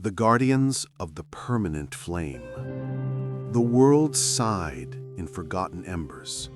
The guardians of the permanent flame. The world sighed in forgotten embers.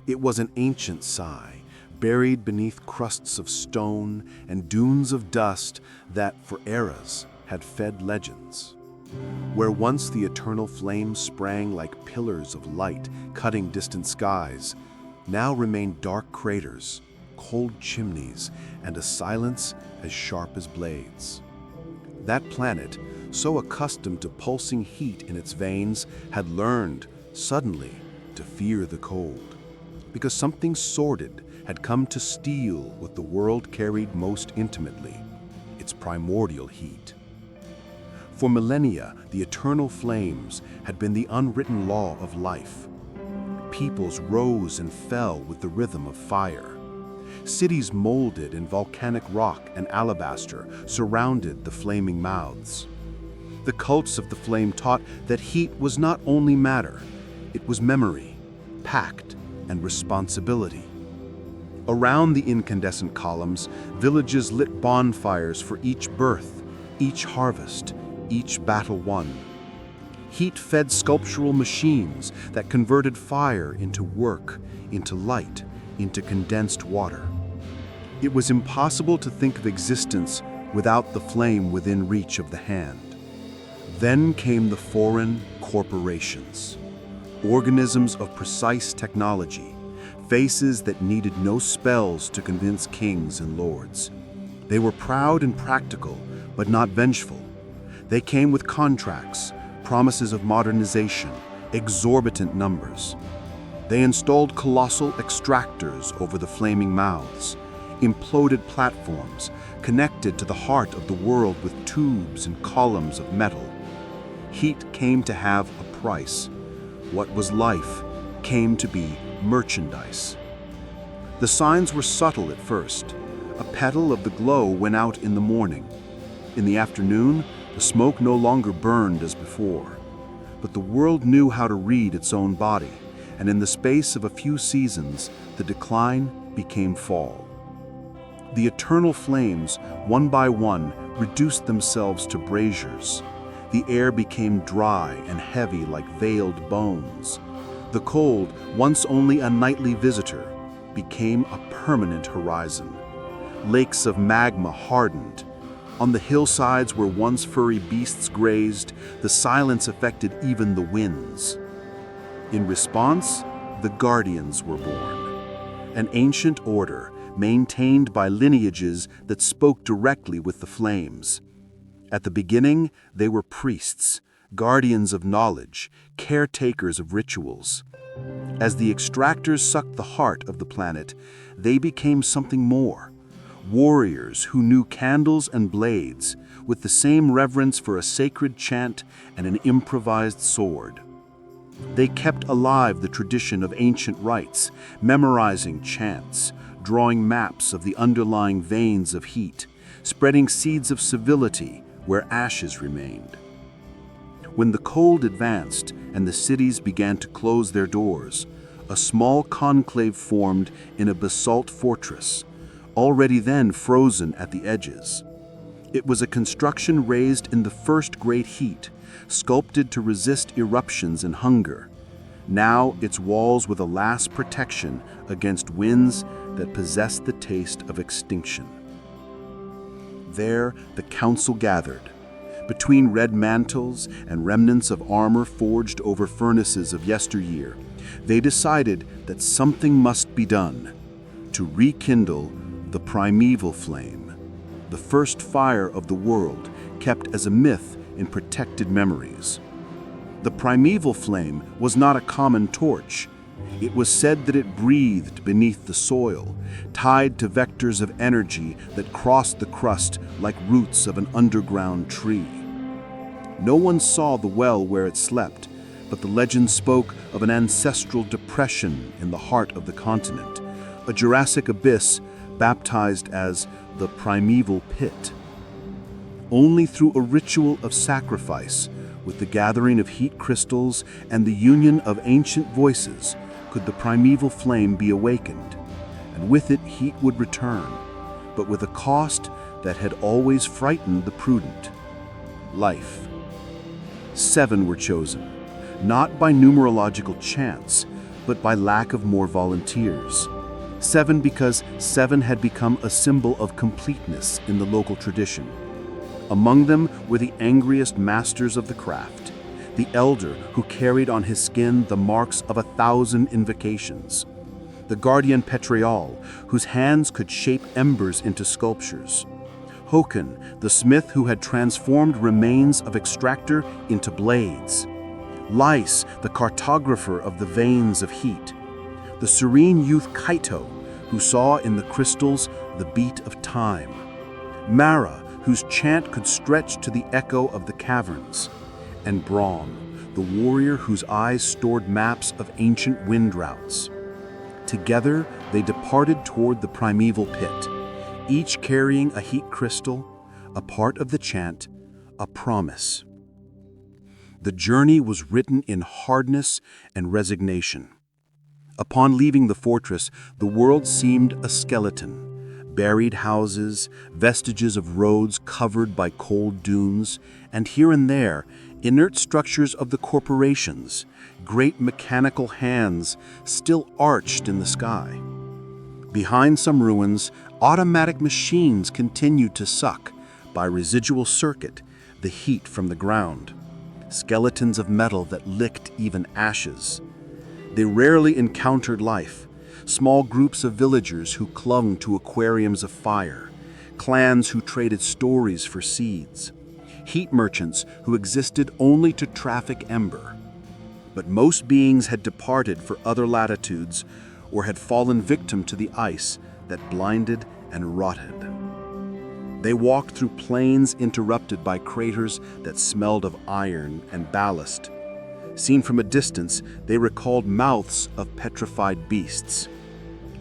It was an ancient sigh, buried beneath crusts of stone and dunes of dust that, for eras, had fed legends. Where once the eternal flame sprang like pillars of light cutting distant skies, now remained dark craters, cold chimneys, and a silence as sharp as blades. That planet, so accustomed to pulsing heat in its veins, had learned, suddenly, to fear the cold, because something sordid had come to steal what the world carried most intimately, its primordial heat. For millennia, the eternal flames had been the unwritten law of life. Peoples rose and fell with the rhythm of fire. Cities molded in volcanic rock and alabaster surrounded the flaming mouths. The cults of the flame taught that heat was not only matter, it was memory, pact, and responsibility. Around the incandescent columns, villages lit bonfires for each birth, each harvest, each battle won. Heat-fed sculptural machines that converted fire into work, into light, into condensed water. It was impossible to think of existence without the flame within reach of the hand. Then came the foreign corporations, organisms of precise technology, faces that needed no spells to convince kings and lords. They were proud and practical, but not vengeful. They came with contracts, promises of modernization, exorbitant numbers. They installed colossal extractors over the flaming mouths, imploded platforms connected to the heart of the world with tubes and columns of metal. Heat came to have a price. What was life came to be merchandise. The signs were subtle at first. A petal of the glow went out in the morning. In the afternoon, the smoke no longer burned as before. But the world knew how to read its own body, and in the space of a few seasons, the decline became fall. The eternal flames, one by one, reduced themselves to braziers. The air became dry and heavy like veiled bones. The cold, once only a nightly visitor, became a permanent horizon. Lakes of magma hardened. On the hillsides where once furry beasts grazed, the silence affected even the winds. In response, the Guardians were born, an ancient order maintained by lineages that spoke directly with the flames. At the beginning, they were priests, guardians of knowledge, caretakers of rituals. As the extractors sucked the heart of the planet, they became something more. Warriors who knew candles and blades, with the same reverence for a sacred chant and an improvised sword. They kept alive the tradition of ancient rites, memorizing chants, drawing maps of the underlying veins of heat, spreading seeds of civility where ashes remained. When the cold advanced and the cities began to close their doors, a small conclave formed in a basalt fortress, already then frozen at the edges. It was a construction raised in the first great heat, sculpted to resist eruptions and hunger. Now its walls were the last protection against winds that possessed the taste of extinction. There the council gathered. Between red mantles and remnants of armor forged over furnaces of yesteryear, they decided that something must be done to rekindle the primeval flame, the first fire of the world kept as a myth in protected memories. The primeval flame was not a common torch. It was said that it breathed beneath the soil, tied to vectors of energy that crossed the crust like roots of an underground tree. No one saw the well where it slept, but the legend spoke of an ancestral depression in the heart of the continent, a Jurassic abyss baptized as the primeval pit. Only through a ritual of sacrifice, with the gathering of heat crystals and the union of ancient voices, could the primeval flame be awakened, and with it heat would return, but with a cost that had always frightened the prudent. life. 7 were chosen, not by numerological chance, but by lack of more volunteers. 7 because 7 had become a symbol of completeness in the local tradition. Among them were the angriest masters of the craft, the elder who carried on his skin the marks of 1,000 invocations, the guardian Petrial, whose hands could shape embers into sculptures, Håkon, the smith who had transformed remains of extractor into blades, Lys, the cartographer of the veins of heat, the serene youth Kaito, who saw in the crystals the beat of time, Mara, whose chant could stretch to the echo of the caverns, and Brahm, the warrior whose eyes stored maps of ancient wind routes. Together, they departed toward the primeval pit, each carrying a heat crystal, a part of the chant, a promise. The journey was written in hardness and resignation. Upon leaving the fortress, the world seemed a skeleton. Buried houses, vestiges of roads covered by cold dunes, and here and there, inert structures of the corporations, great mechanical hands still arched in the sky. Behind some ruins, automatic machines continued to suck, by residual circuit, the heat from the ground. Skeletons of metal that licked even ashes. They rarely encountered life. Small groups of villagers who clung to aquariums of fire, clans who traded stories for seeds, heat merchants who existed only to traffic ember. But most beings had departed for other latitudes or had fallen victim to the ice that blinded and rotted. They walked through plains interrupted by craters that smelled of iron and ballast. Seen from a distance, they recalled mouths of petrified beasts.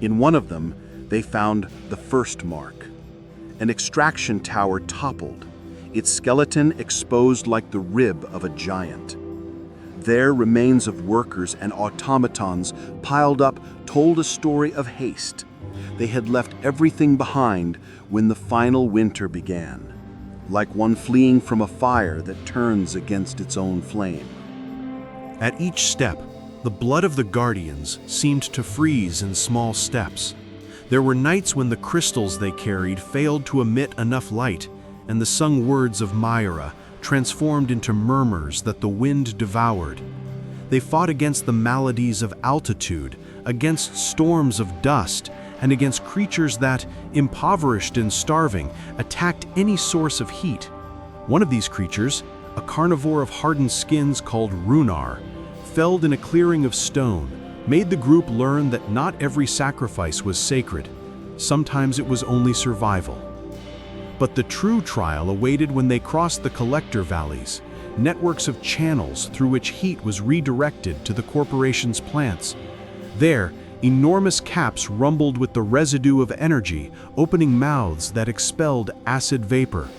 In one of them, they found the first mark. An extraction tower toppled, its skeleton exposed like the rib of a giant. There, remains of workers and automatons piled up told a story of haste. They had left everything behind when the final winter began, like one fleeing from a fire that turns against its own flame. At each step, the blood of the Guardians seemed to freeze in small steps. There were nights when the crystals they carried failed to emit enough light, and the sung words of Myra transformed into murmurs that the wind devoured. They fought against the maladies of altitude, against storms of dust, and against creatures that, impoverished and starving, attacked any source of heat. One of these creatures, a carnivore of hardened skins called Runar, felled in a clearing of stone, made the group learn that not every sacrifice was sacred. Sometimes it was only survival. But the true trial awaited when they crossed the collector valleys, networks of channels through which heat was redirected to the corporation's plants. There, enormous caps rumbled with the residue of energy, opening mouths that expelled acid vapor.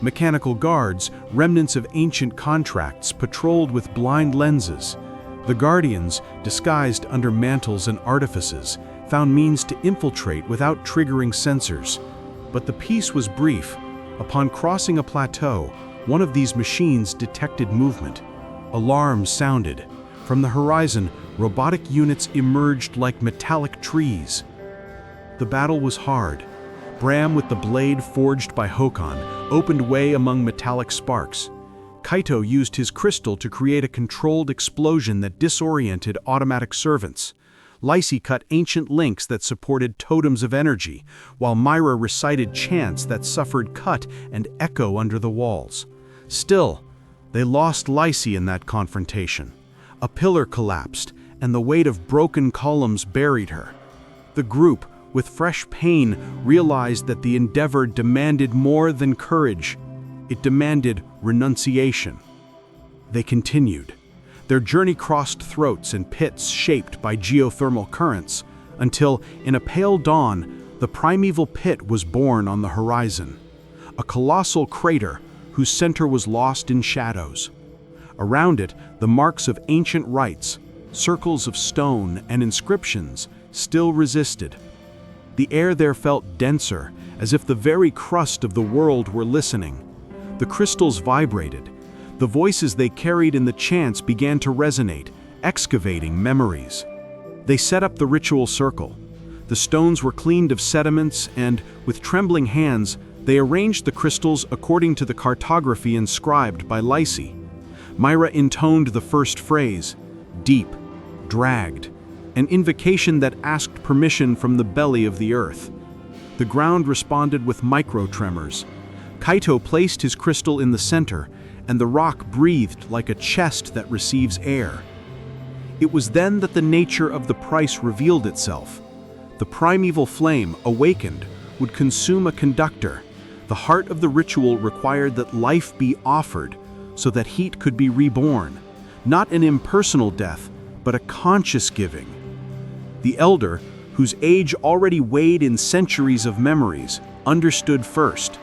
Mechanical guards, remnants of ancient contracts, patrolled with blind lenses. The Guardians, disguised under mantles and artifices, found means to infiltrate without triggering sensors. But the peace was brief. Upon crossing a plateau, one of these machines detected movement. Alarms sounded. From the horizon, robotic units emerged like metallic trees. The battle was hard. Bram, with the blade forged by Håkon, opened way among metallic sparks. Kaito used his crystal to create a controlled explosion that disoriented automatic servants. Lysy cut ancient links that supported totems of energy, while Myra recited chants that suffered cut and echo under the walls. Still, they lost Lysy in that confrontation. A pillar collapsed, and the weight of broken columns buried her. The group, with fresh pain, realized that the endeavor demanded more than courage. It demanded renunciation. They continued. Their journey crossed throats and pits shaped by geothermal currents, until, in a pale dawn, the primeval pit was born on the horizon. A colossal crater whose center was lost in shadows. Around it, the marks of ancient rites, circles of stone and inscriptions, still resisted. The air there felt denser, as if the very crust of the world were listening. The The crystals vibrated. The voices they carried in the chants began to resonate, excavating memories. They set up the ritual circle. The stones were cleaned of sediments and, with trembling hands, they arranged the crystals according to the cartography inscribed by Lysi. Myra intoned the first phrase, deep, dragged, an invocation that asked permission from the belly of the earth. The ground responded with micro-tremors. Kaito placed his crystal in the center, and the rock breathed like a chest that receives air. It was then that the nature of the price revealed itself. The primeval flame, awakened, would consume a conductor. The heart of the ritual required that life be offered so that heat could be reborn, not an impersonal death, but a conscious giving. The elder, whose age already weighed in centuries of memories, understood first.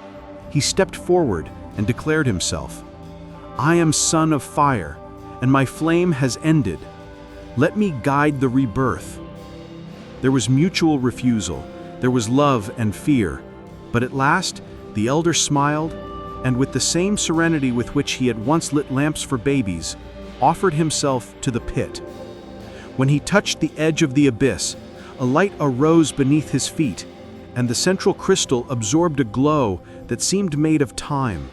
He stepped forward and declared himself, "I am son of fire, and my flame has ended. Let me guide the rebirth." There was mutual refusal, there was love and fear, but at last the elder smiled, and with the same serenity with which he had once lit lamps for babies, offered himself to the pit. When he touched the edge of the abyss, a light arose beneath his feet, and the central crystal absorbed a glow that seemed made of time.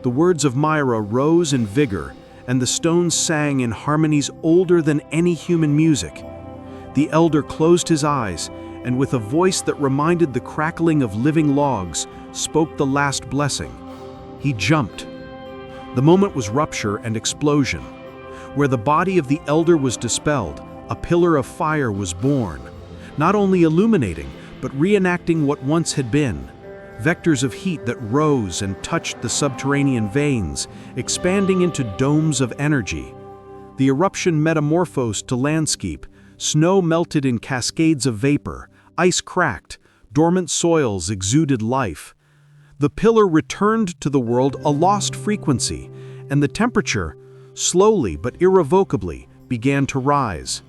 The words of Myra rose in vigor, and the stones sang in harmonies older than any human music. The elder closed his eyes, and with a voice that reminded the crackling of living logs, spoke the last blessing. He jumped. The moment was rupture and explosion. Where the body of the elder was dispelled, a pillar of fire was born, not only illuminating, but reenacting what once had been. Vectors of heat that rose and touched the subterranean veins, expanding into domes of energy. The eruption metamorphosed to landscape. Snow melted in cascades of vapor, ice cracked, dormant soils exuded life. The pillar returned to the world a lost frequency, and the temperature, slowly but irrevocably, began to rise.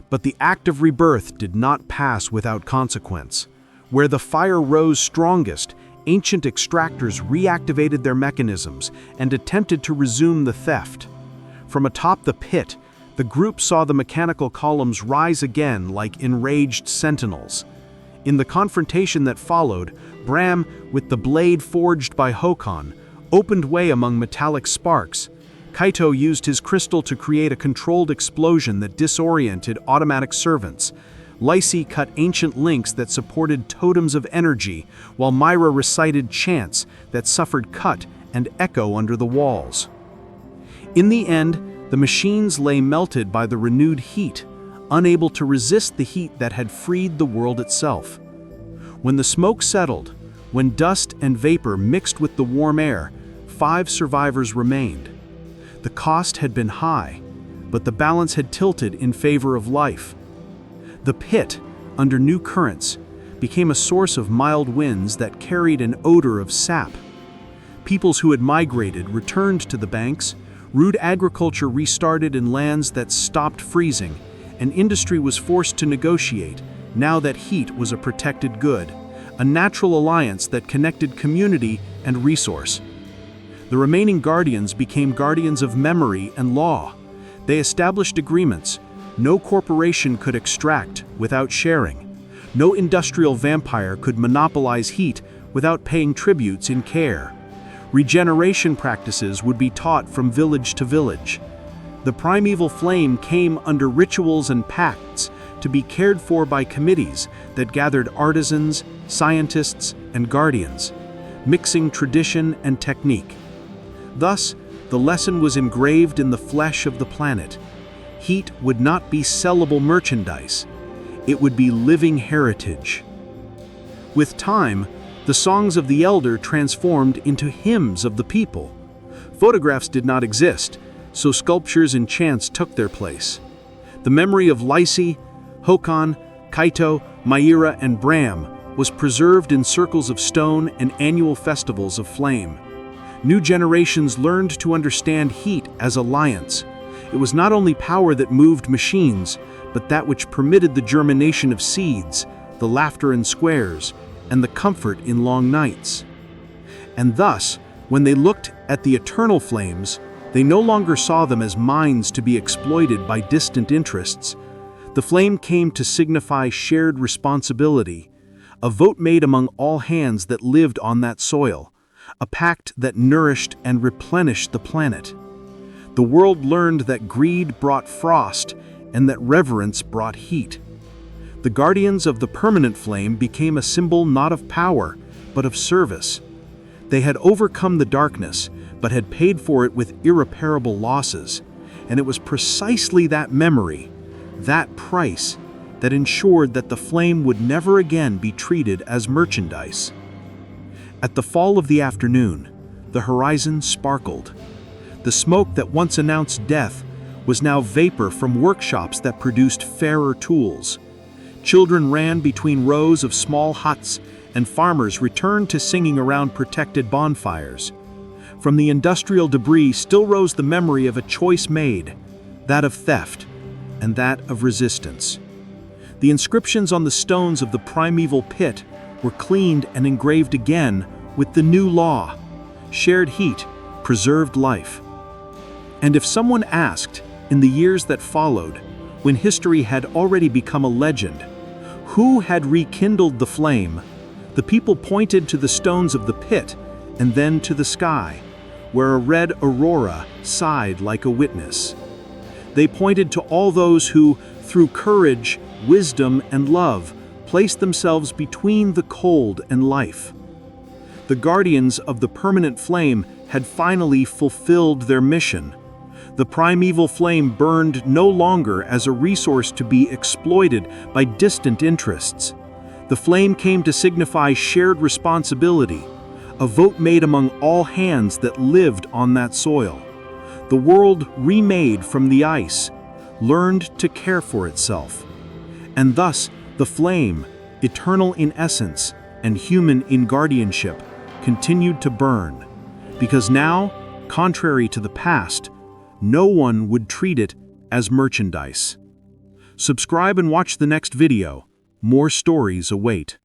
But the act of rebirth did not pass without consequence. Where the fire rose strongest, ancient extractors reactivated their mechanisms and attempted to resume the theft. From atop the pit, the group saw the mechanical columns rise again like enraged sentinels. In the confrontation that followed, Bram, with the blade forged by Håkon, opened way among metallic sparks. Kaito used his crystal to create a controlled explosion that disoriented automatic servants. Lysi cut ancient links that supported totems of energy, while Myra recited chants that suffered cut and echo under the walls. In the end, the machines lay melted by the renewed heat, unable to resist the heat that had freed the world itself. When the smoke settled, when dust and vapor mixed with the warm air, 5 survivors remained. The cost had been high, but the balance had tilted in favor of life. The pit, under new currents, became a source of mild winds that carried an odor of sap. Peoples who had migrated returned to the banks, rude agriculture restarted in lands that stopped freezing, and industry was forced to negotiate, now that heat was a protected good, a natural alliance that connected community and resource. The remaining guardians became guardians of memory and law. They established agreements. No corporation could extract without sharing. No industrial vampire could monopolize heat without paying tributes in care. Regeneration practices would be taught from village to village. The primeval flame came under rituals and pacts to be cared for by committees that gathered artisans, scientists, and guardians, mixing tradition and technique. Thus, the lesson was engraved in the flesh of the planet. Heat would not be sellable merchandise. It would be living heritage. With time, the songs of the elder transformed into hymns of the people. Photographs did not exist, so sculptures and chants took their place. The memory of Lysi, Håkon, Kaito, Myra, and Bram was preserved in circles of stone and annual festivals of flame. New generations learned to understand heat as alliance. It was not only power that moved machines, but that which permitted the germination of seeds, the laughter in squares, and the comfort in long nights. And thus, When they looked at the eternal flames, they no longer saw them as mines to be exploited by distant interests. The flame came to signify shared responsibility, a vote made among all hands that lived on that soil, a pact that nourished and replenished the planet. The world learned that greed brought frost and that reverence brought heat. The guardians of the permanent flame became a symbol not of power, but of service. They had overcome the darkness, but had paid for it with irreparable losses, and it was precisely that memory, that price, that ensured that the flame would never again be treated as merchandise. At the fall of the afternoon, the horizon sparkled. The smoke that once announced death was now vapor from workshops that produced fairer tools. Children ran between rows of small huts, and farmers returned to singing around protected bonfires. From the industrial debris still rose the memory of a choice made, that of theft, and that of resistance. The inscriptions on the stones of the primeval pit were cleaned and engraved again with the new law: shared heat, preserved life. And if someone asked, in the years that followed, when history had already become a legend, who had rekindled the flame, the people pointed to the stones of the pit and then to the sky, where a red aurora sighed like a witness. They pointed to all those who, through courage, wisdom, and love, placed themselves between the cold and life. The guardians of the permanent flame had finally fulfilled their mission. The primeval flame burned no longer as a resource to be exploited by distant interests. The flame came to signify shared responsibility, a vote made among all hands that lived on that soil. The world remade from the ice, learned to care for itself. And thus, the flame, eternal in essence and human in guardianship, continued to burn. Because now, contrary to the past, no one would treat it as merchandise. Subscribe and watch the next video. More stories await.